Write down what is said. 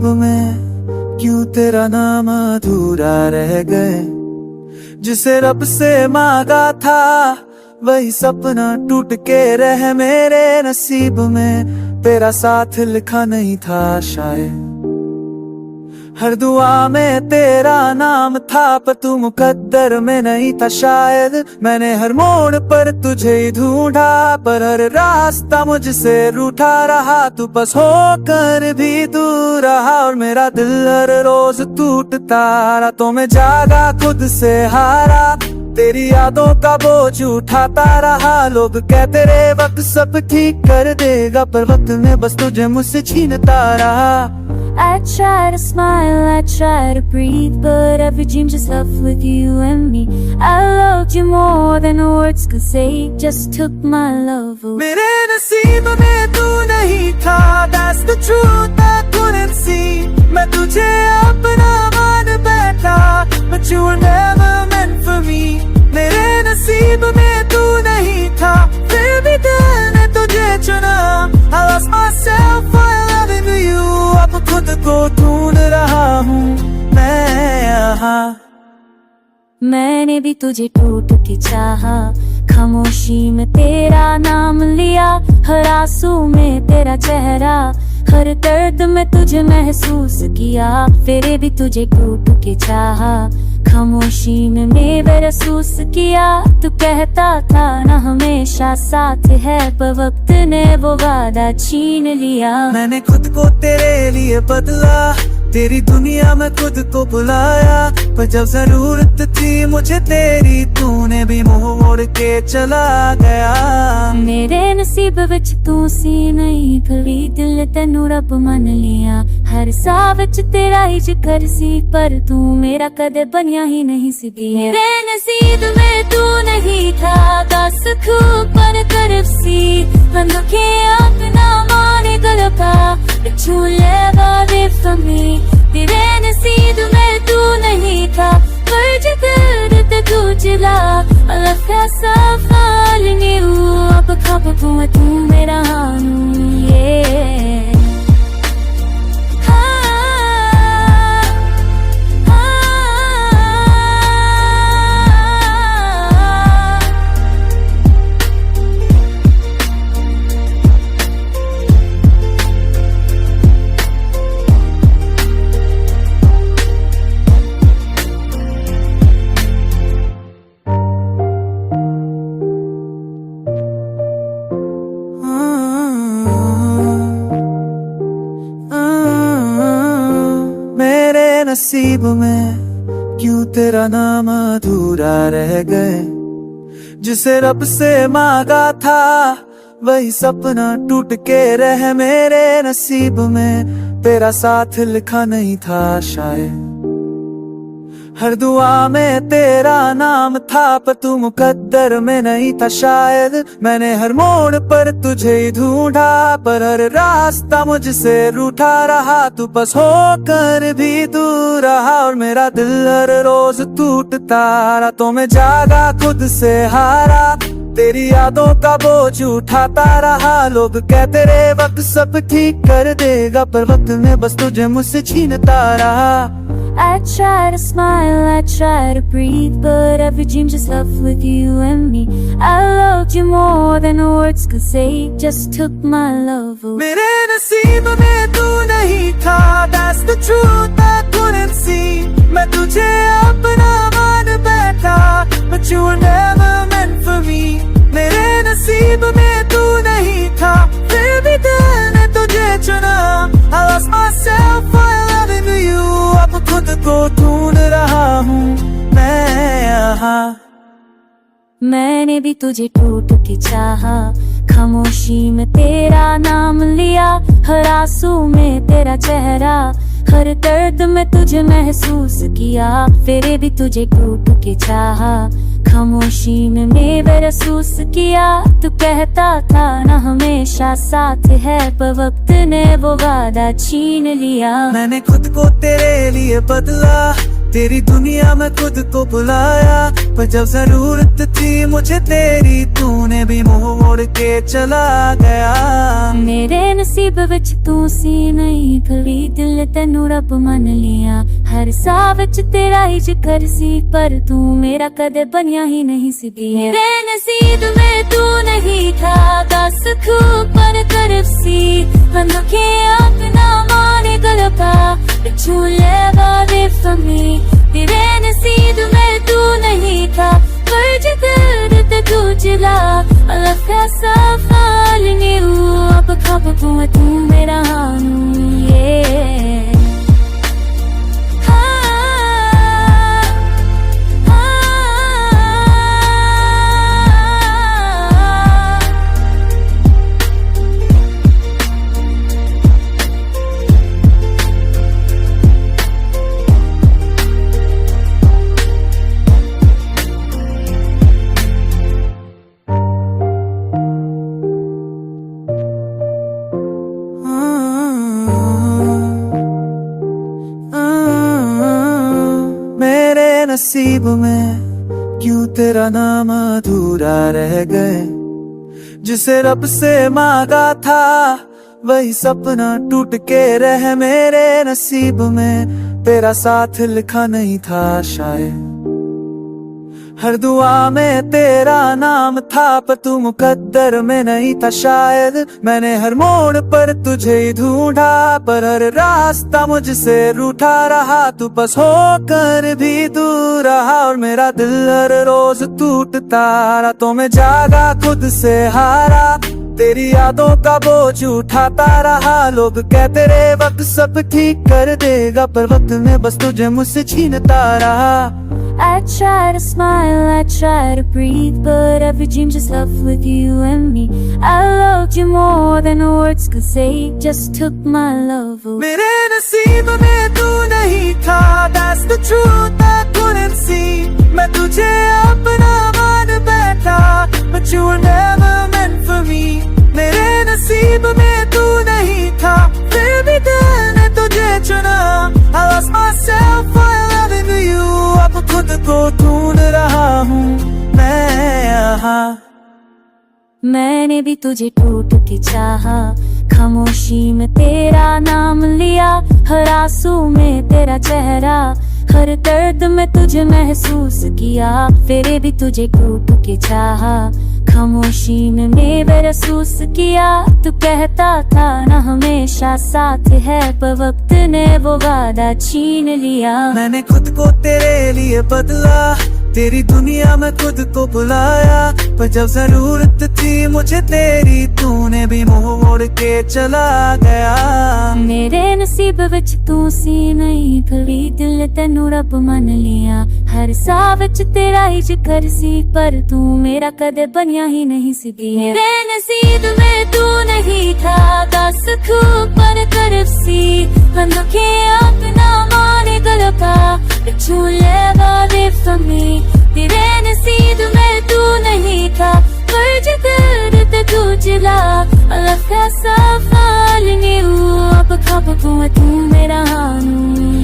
नसीब में क्यों तेरा नाम अधूरा रह गए। जिसे रब से मांगा था वही सपना टूट के रह मेरे नसीब में। तेरा साथ लिखा नहीं था शायद, हर दुआ में तेरा नाम था पर तू मुकद्दर में नहीं था शायद। मैंने हर मोड़ पर तुझे ही ढूंढा पर हर रास्ता मुझसे रूठा रहा। तू बस होकर भी दूर रहा और मेरा दिल हर रोज टूटता रहा। तो मैं जागा खुद से हारा, तेरी यादों का बोझ उठाता रहा। लोग कहते रे वक्त सब ठीक कर देगा, पर वक्त ने बस तुझे मुझसे छीनता रहा। I try to smile, I try to breathe, but every dream just left with you and me. I loved you more than words could say, just took my love away. मेरे नसीब में तू नहीं था, that's the truth I couldn't see. मैं तुझे अपना मान बैठा, but you were never meant for me. मेरे नसीब में तू नहीं था, फिर भी दिल ने तुझे चुना। I lost myself while loving you. अब खुद को ढूंढ रहा हूँ मैं यहाँ। मैंने भी तुझे टूट के चाहा, खामोशी में तेरा नाम लिया। हर आंसू में तेरा चेहरा, हर दर्द में तुझे महसूस किया। फिर भी तुझे टूट के चाहा, खामोशी में महसूस किया। तू कहता था ना हमेशा साथ है, पर वक्त ने वो वादा छीन लिया। मैंने खुद को तेरे लिए बदला, तेरी दुनिया में खुद को बुलाया। पर जब जरूरत थी मुझे तेरी, तूने भी मुंह मोड़ के चला गया। मेरे नसीब विच तू सी नहीं खड़ी, दिल तेनू रब मन लिया। हर सा विच तेरा ही जिक्र सी, पर तू मेरा कदे बनिया ही नहीं सी। मेरे नसीब में तू नहीं था, दस खूब पर तरफ सी। मैं दुखे अपना माने गलपा, you never live for me. तेरे नसीब में तू नहीं था, पर जिक्र ते तू चला। I left myself all in you. अब खब तू मेरा हानू, yeah. नसीब में क्यों तेरा नाम अधूरा रह गए। जिसे रब से मांगा था वही सपना टूट के रह मेरे नसीब में। तेरा साथ लिखा नहीं था शायद, हर दुआ में तेरा नाम था पर तू मुकद्दर में नहीं था शायद। मैंने हर मोड़ पर तुझे ही ढूंढा पर हर रास्ता मुझसे रूठा रहा। तू बस होकर भी दूर रहा और मेरा दिल हर रोज टूटता रहा। तो मैं जागा खुद से हारा, तेरी यादों का बोझ उठाता रहा। लोग कहते रे वक्त सब ठीक कर देगा, पर वक्त ने बस तुझे मुझसे छीनता रहा। I try to smile, I try to breathe, but every dream just left with you and me. I loved you more than words could say, just took my love away. मेरे नसीब में तू नहीं था, that's the truth I couldn't see. मैं तुझे अपना मान बैठा, but you were never meant for me. मेरे नसीब में तू नहीं था, फिर भी दिल ने तुझे चुना। I lost myself while loving you. अब खुद को ढूंढ रहा हूँ मैं यहाँ। मैंने भी तुझे टूट के चाहा, खामोशी में तेरा नाम लिया। हर आंसू में तेरा चेहरा, हर दर्द में तुझे महसूस किया। फिर भी तुझे टूट के चाहा, खामोशी में महसूस किया। तू कहता था ना हमेशा साथ है, पर वक्त ने वो वादा छीन लिया। मैंने खुद को तेरे लिए बदला, तेरी दुनिया में खुद को बुलाया, पर जब जरूरत थी मुझे तेरी, तूने भी मुंह मोड़ के चला गया। मेरे नसीब विच तू सी नहीं खड़ी, दिल तेनू रब मन लिया। हर साह विच तेरा ही जिक्र सी, पर तू मेरा कदे बनिया ही नहीं सी। मेरे नसीब में तू नहीं था, दस खूब पर तरफ सी। अनोखे अपना माने गलपा, छूले वादे फमी। तेरे नसीब में तू नहीं था, पर जिक्र ते तू चला। अलग कैसा फाल नहीं हुआ, अब खब तू मेरा हानू ये। नसीब में क्यों तेरा नाम अधूरा रह गए, जिसे रब से मांगा था वही सपना टूट के रह। मेरे नसीब में तेरा साथ लिखा नहीं था शायद, हर दुआ में तेरा नाम था, पर तू मुकद्दर में नहीं था शायद। मैंने हर मोड़ पर तुझे ही ढूंढा, पर हर रास्ता मुझसे रूठा रहा। तू बस होकर भी दूर रहा, और मेरा दिल हर रोज टूटता रहा। तो मैं जागा खुद से हारा, तेरी यादों का बोझ उठाता रहा। लोग कहते रहे वक्त सब ठीक कर देगा, पर वक्त में बस तुझे मुझसे छीनता रहा। I try to smile, I try to breathe, but every dream just left with you and me. I loved you more than words could say, just took my love away. मेरे नसीब में तू नहीं था, that's the truth I couldn't see. मैं तुझे अपना मान बैठा, but you were never meant for me. मेरे नसीब में तू नहीं था, फिर भी दिल ने तुझे चुना। I lost myself while loving you, अब खुद को ढूंढ रहा हूँ मैं यहाँ। मैंने भी तुझे टूट के चाहा, खामोशी में तेरा नाम लिया। हर आंसू में तेरा चेहरा, हर दर्द में तुझे महसूस किया। फिर भी तुझे टूट के चाहा, खामोशी में मैं महसूस किया। तू कहता था ना हमेशा साथ है, पर वक्त ने वो वादा छीन लिया। मैंने खुद को तेरे लिए बदला, तेरी दुनिया में खुद को बुलाया। पर जब जरूरत थी मुझे तेरी, तूने भी मुंह मोड़ के चला गया। मेरे नसीब विच तू सी नहीं खड़ी, दिल तेनू रब मन लिया। हर साह विच तेरा ही जिक्र सी, पर तू मेरा कदे बनिया ही नहीं सी। मेरे नसीब में तू नहीं था, दस खूब पर तरफ सी। अनोखे अपना माने गलपा, छूले वादे फमी। तेरे नसीब में तू नहीं था, पर जिक्र ते तू चला। अलग कैसा फाल नहीं हुआ, अब खब तू मेरा हानू।